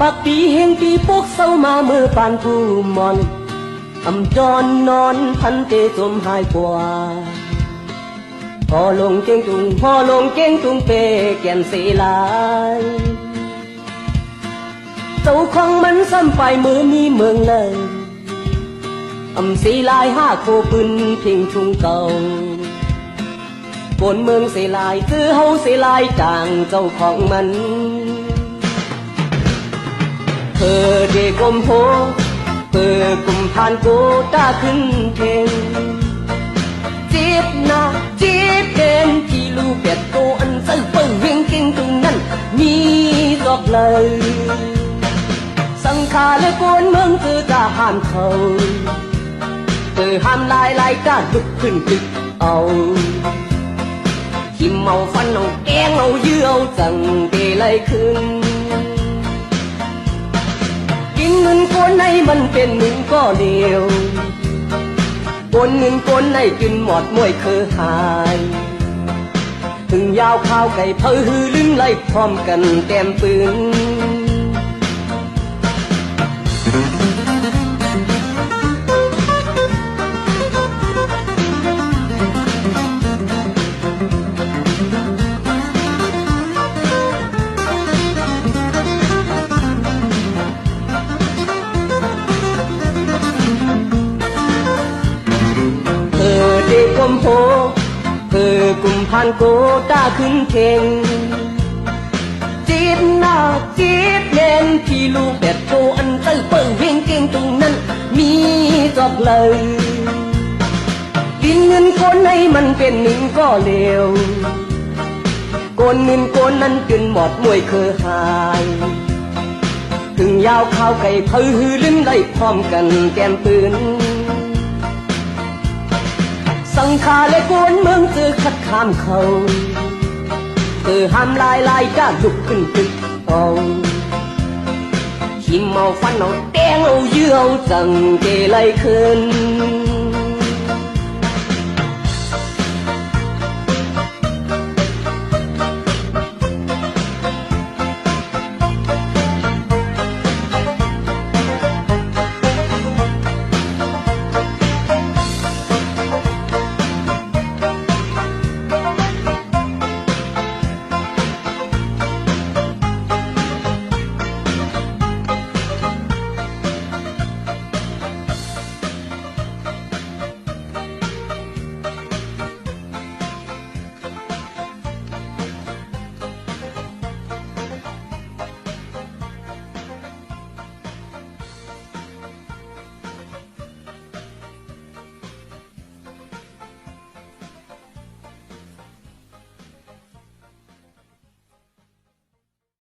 ปักปีเฮงปีพวกเศร้ามาเมื่อปานผู้มอนจรนอนพันเตจมหายกว่าพอลงเก่งตุงพอลงเก่งตุงเปแก่นเสลายเจ้าของมันซ้ำไปมือมีเมืองเลยเสลายห้าโคปืนเพ่งทุ่งเก่าบนเมืองเสลายซื้อเฮาเสลายจางเจ้าของมันเธอเด็กกลมโพเปิดกลุ่มผ่านโกตาขึ้นเทงจีบนาจีบเด่นที่ลูกเป็ดโกอันใส่เปิงเวียงเก่งตรงนั้นมีดอกเลยสังขาและกวนเมืองคือตาห้ามเขาห้ามลายกล้าลุกขึ้นตึกเอาทิมเมาฟันเอาแกงเอาเยื่อเอาจังเตะไหลขึ้นกินเงินคนในมันเป็นหนึ่งก็เดียวคนเงินคนในกินหมดมวยคือหายถึงยาวข้าวไก่เพอฮือลิ้นไล่พร้อมกันแต้มปืนกลมโพกลุ่มผ่านโกตาขึ้นเข่งจีบหน้าจีบเล่นที่ลูกแบบโจอันเต้าเปิงเพ่งเก่งตรงนั้นมีจอกเลยดินเงินคนในมันเป็นหนึ่งก็เลวโกนเงินโกนนั้นจนหมดมวยเคยหายถึงยาวข้าวไก่เพอฮือลิ้นไล่พร้อมกันแก้มปืนสังขาและกวนเมืองเจอขัดข้ามเขาห้ามลายกล้าลุกขึ้นตึกเอาทิมเมาฟันเอาแตงเอาเยื่อเอาจังเกไหลขึ้น